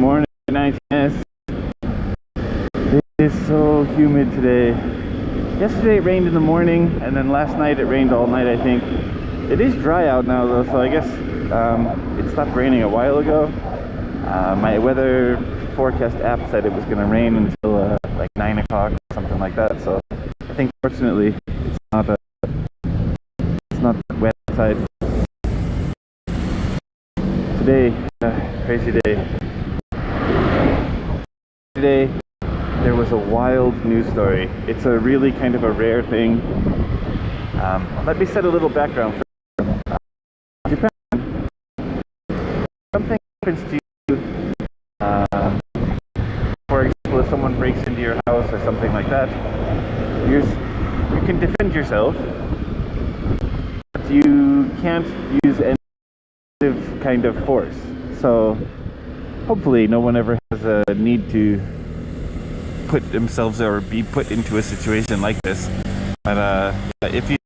morning, 19s. It is so humid today. Yesterday it rained in the morning, and then last night it rained all night, I think. It is dry out now though, so I guess it stopped raining a while ago. My weather forecast app said it was going to rain until like 9 o'clock or something like that, so I think fortunately it's not that wet outside. Today, crazy day. Today there was a wild news story. It's a really kind of a rare thing. Let me set a little background for Japan. Something happens to you, for example, if someone breaks into your house or something like that, you can defend yourself, but you can't use any kind of force. So hopefully no one ever has a need to put themselves or be put into a situation like this. But if you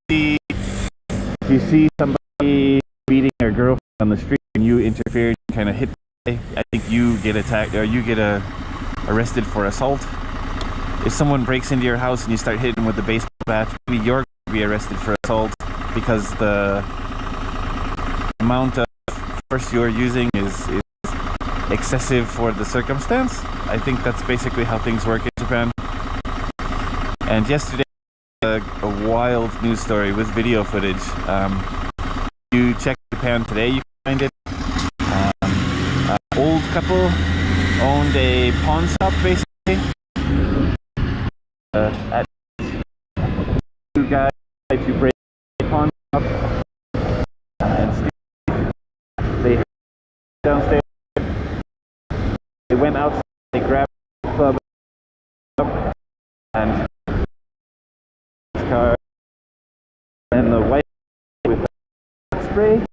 see somebody beating their girlfriend on the street and you interfere and kind of hit, I think you get attacked or you get arrested for assault. If someone breaks into your house and you start hitting them with a baseball bat, maybe you're going to be arrested for assault because the amount of force you're using is excessive for the circumstance. I think that's basically how things work in Japan. And yesterday, a wild news story with video footage. You check Japan Today, you can find it. An old couple owned a pawn shop, basically. At two guys tried to break a pawn shop and steal. They downstairs. They went outside. They grabbed the club and his car, and the white with the spray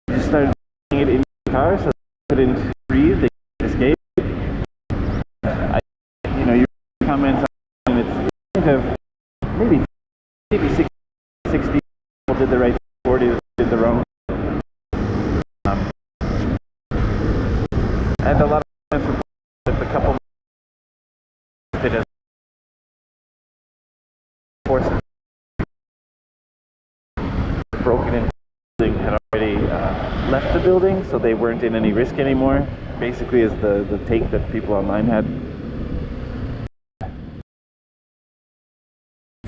just started putting it in the car so they couldn't breathe, they couldn't escape. Your comments on it's kind of maybe 60 people did the right thing, 40 did the wrong. And a lot of times that the couple did a force broken into the building had already left the building, so they weren't in any risk anymore. Basically, is the take that people online had.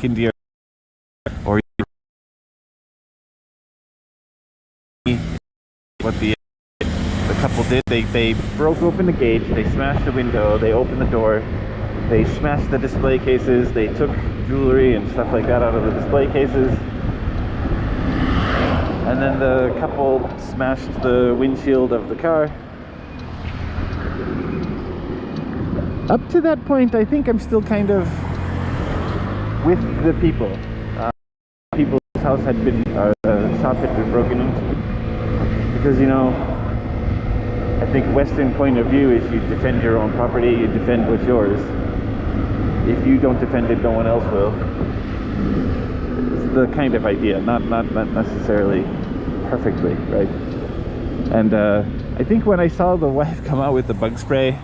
India or what the couple did, they broke open the gate, they smashed the window, they opened the door, they smashed the display cases, they took jewelry and stuff like that out of the display cases, and then the couple smashed the windshield of the car. Up to that point, I think I'm still kind of with the people. People's house had been, shop had been broken into, because I think Western point of view is you defend your own property, you defend what's yours. If you don't defend it, no one else will. It's the kind of idea, not necessarily perfectly, right? And I think when I saw the wife come out with the bug spray,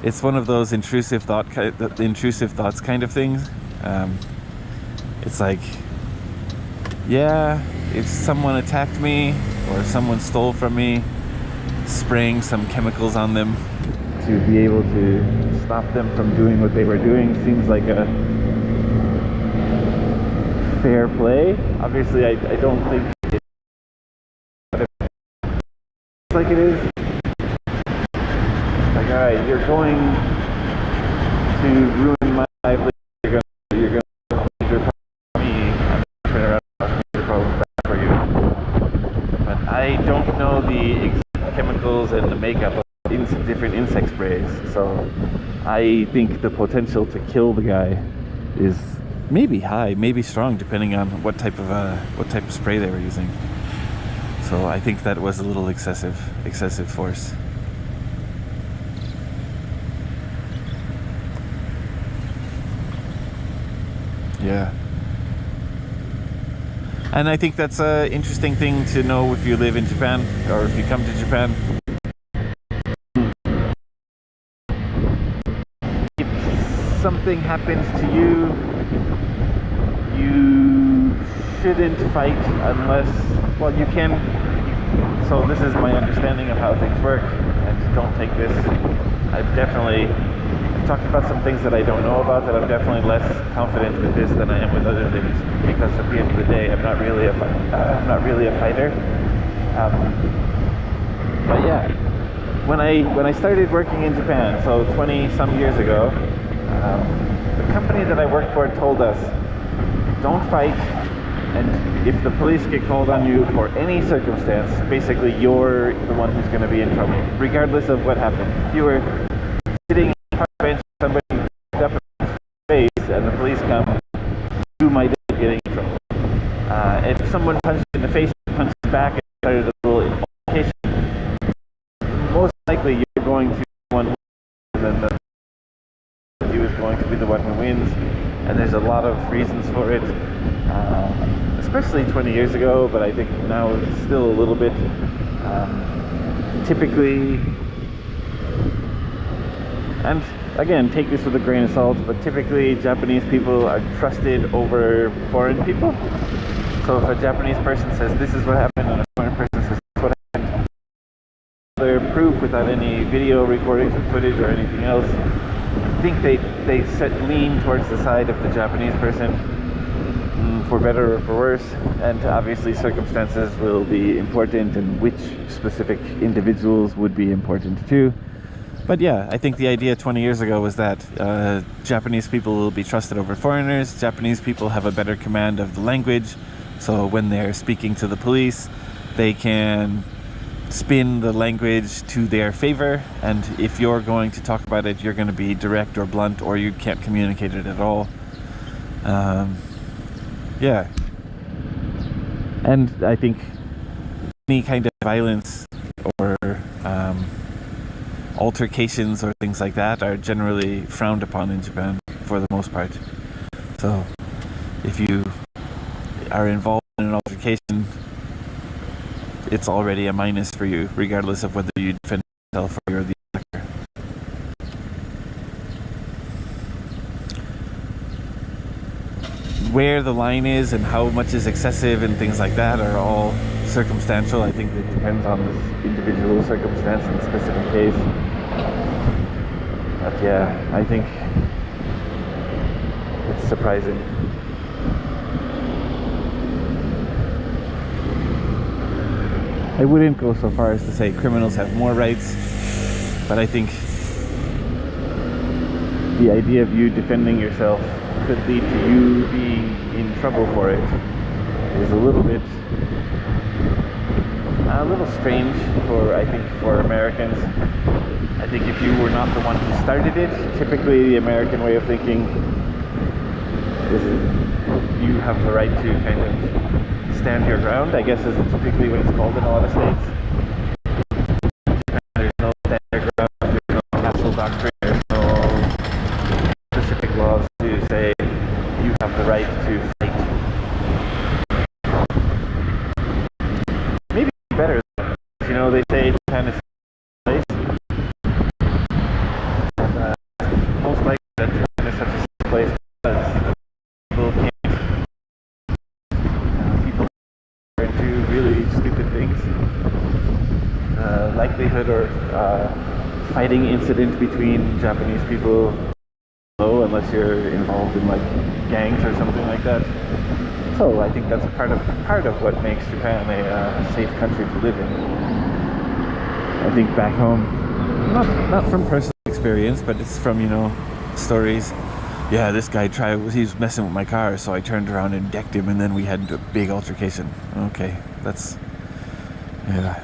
it's one of those intrusive thoughts kind of things. It's like, yeah, if someone attacked me or someone stole from me, spraying some chemicals on them to be able to stop them from doing what they were doing seems like a fair play. Obviously, I don't think it's like it is. Like, alright, you're going to ruin my life. You're going to major problem for me. I'm turn around and major problems back for you. But I don't know the exact chemicals and the makeup of different insect sprays, so I think the potential to kill the guy is maybe high, maybe strong, depending on what type of spray they were using. So I think that was a little excessive force. Yeah. And I think that's an interesting thing to know if you live in Japan or if you come to Japan. something happens to you, you shouldn't fight unless, well, you can. So this is my understanding of how things work, and don't take this. I've talked about some things that I don't know about, that I'm definitely less confident with this than I am with other things, because at the end of the day, I'm not really a fighter. But yeah, when I started working in Japan, so 20 some years ago, the company that I worked for told us, don't fight, and if the police get called on you for any circumstance, basically you're the one who's going to be in trouble, regardless of what happened. If you were sitting on a park bench, somebody picked up in his face, and the police come, you might end up getting in trouble. If someone punched you in the face, punched back, and started a little altercation, most likely you're going to be the one who wins, and then you is going to be the one who wins. And there's a lot of reasons for it, especially 20 years ago, but I think now it's still a little bit. Typically, and again, take this with a grain of salt, but typically Japanese people are trusted over foreign people. So if a Japanese person says this is what happened, and a foreign person says this is what happened, their proof without any video recordings or footage or anything else, I think they lean towards the side of the Japanese person, for better or for worse, and obviously circumstances will be important, and which specific individuals would be important too. But yeah, I think the idea 20 years ago was that Japanese people will be trusted over foreigners. Japanese people have a better command of the language, so when they're speaking to the police, they can spin the language to their favor, and if you're going to talk about it, you're going to be direct or blunt, or you can't communicate it at all. Yeah, and I think any kind of violence or altercations or things like that are generally frowned upon in Japan for the most part. So if you are involved in an altercation, it's already a minus for you, regardless of whether you defend yourself or you're the attacker. Where the line is and how much is excessive and things like that are all circumstantial. I think it depends on the individual circumstance and specific case. But yeah, I think it's surprising. I wouldn't go so far as to say criminals have more rights, but I think the idea of you defending yourself could lead to you being in trouble for it is a little strange for Americans. I think if you were not the one who started it, typically the American way of thinking is you have the right to kind of stand your ground, I guess is typically what it's called in a lot of states. There's no stand your ground, there's no castle doctrine, there's no specific laws to say you have the right to fight. Maybe better, you know, they say Japan is a place. And, most likely that Japan is such a safe place because people can't do really stupid things. Likelihood or fighting incident between Japanese people low unless you're involved in like gangs or something like that. So I think that's part of what makes Japan a safe country to live in. I think back home, not from personal experience, but it's from, you know, stories. Yeah, this guy he was messing with my car, so I turned around and decked him, and then we had a big altercation. Okay, that's, yeah,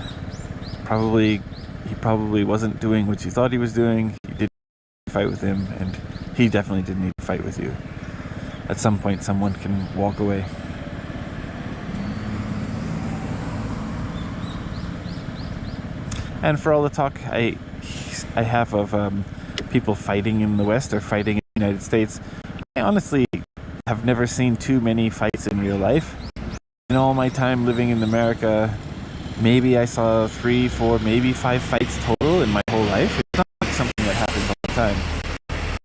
he probably wasn't doing what you thought he was doing. You didn't fight with him, and he definitely didn't need to fight with you. At some point, someone can walk away. And for all the talk I have of people fighting in the West or fighting in the United States, I honestly have never seen too many fights in real life. In all my time living in America, maybe I saw 3, 4, maybe 5 fights total in my whole life. It's not like something that happens all the time.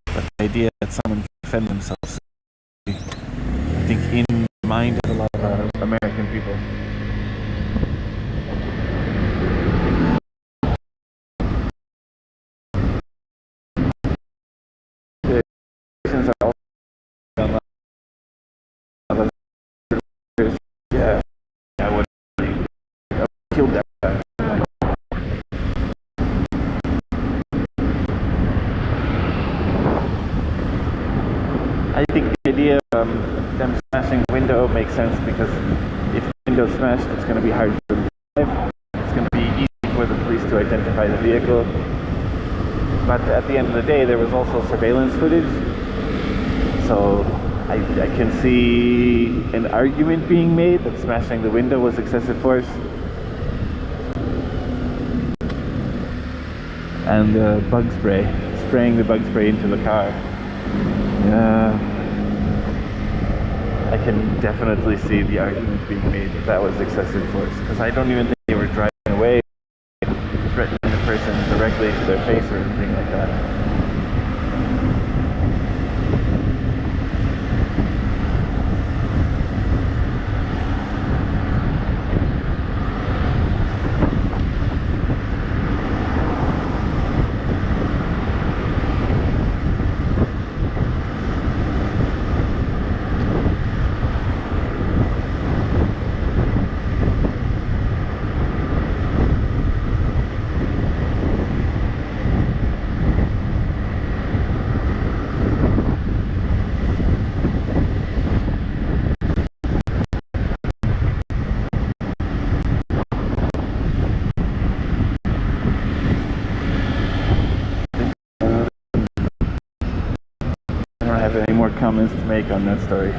But the idea idea that someone can defend themselves. I think in the mind of a lot of American people. The reasons are also yeah, I would kill that. I think the idea of them smashing the window makes sense because if the window's smashed, it's going to be hard for them to drive. It's going to be easy for the police to identify the vehicle. But at the end of the day, there was also surveillance footage. So I can see an argument being made that smashing the window was excessive force. And bug spray, spraying the bug spray into the car. I can definitely see the argument being made that that was excessive force, because I don't even think they were driving away, threatening the person directly to their face or anything like that. I don't have any more comments to make on that story.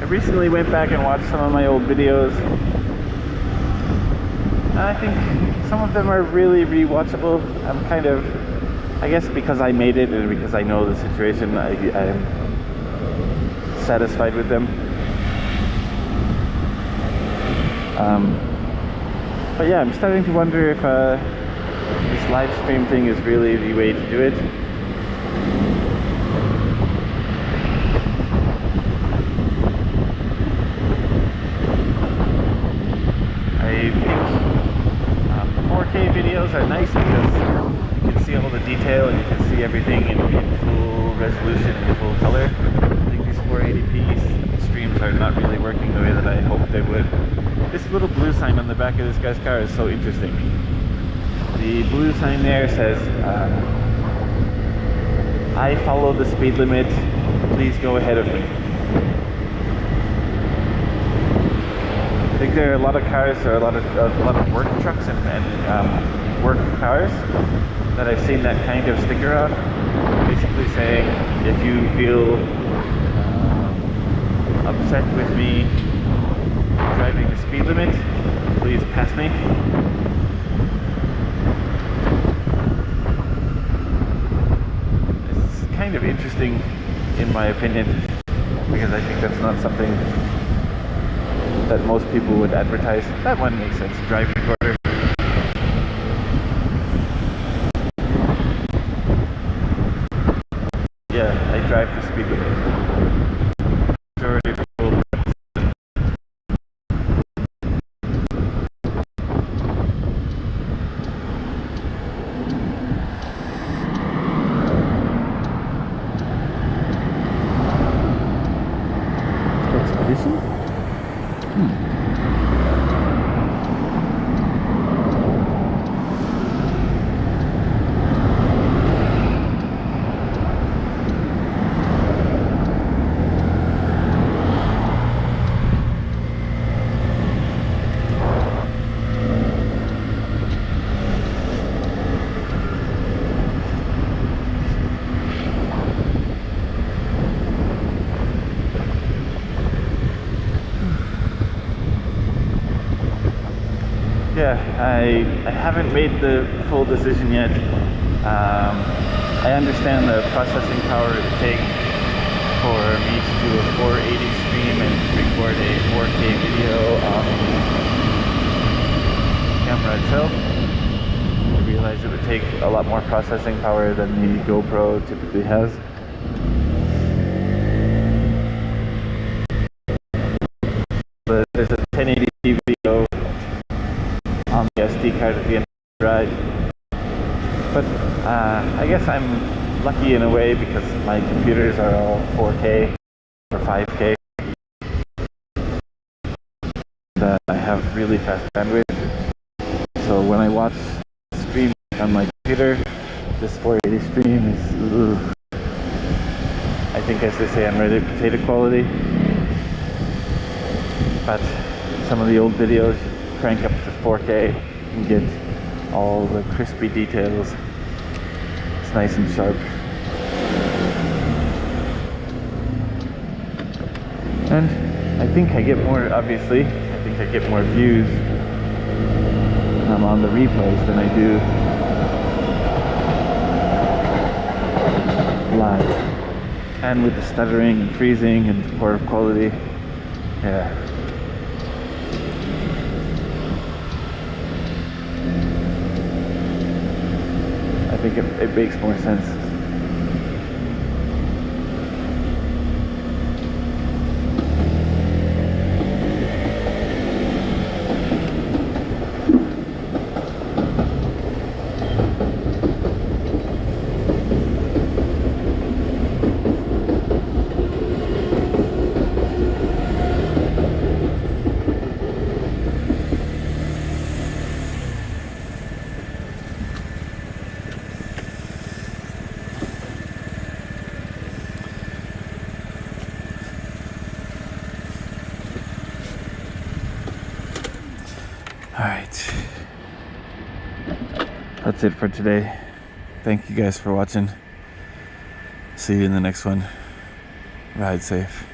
Recently went back and watched some of my old videos. I think some of them are really rewatchable. I'm kind of, I guess because I made it and because I know the situation, I'm satisfied with them. But yeah, I'm starting to wonder if this live stream thing is really the way to do it. I think 4K videos are nice because you can see all the detail and you can see everything in full resolution and full color. I think these 480p streams are not really working the way that I hoped they would. This little blue sign on the back of this guy's car is so interesting. The blue sign there says, I follow the speed limit, please go ahead of me. I think there are a lot of cars, or a lot of work trucks and work cars that I've seen that kind of sticker on, basically saying, if you feel upset with me driving the speed limit, please pass me. It's kind of interesting in my opinion, because I think that's not something that most people would advertise. That one makes sense. Drive recorder. Yeah, I drive the speed limit. Majority of people. Expedition? I haven't made the full decision yet. I understand the processing power it would take for me to do a 480 stream and record a 4K video on the camera itself. I realize it would take a lot more processing power than the GoPro typically has. But there's a 1080p video on the SD card at the end of the ride. But I guess I'm lucky in a way because my computers are all 4K or 5K. And, I have really fast bandwidth. So when I watch stream on my computer, this 480 stream is, I think, as they say, on Reddit, potato quality. But some of the old videos, crank up to 4K and get all the crispy details. It's nice and sharp. And I think I get more, obviously, I think I get more views when I'm on the replays than I do live. And with the stuttering and freezing and poor quality, yeah. I think it makes more sense. Alright, that's it for today. Thank you guys for watching. See you in the next one. Ride safe.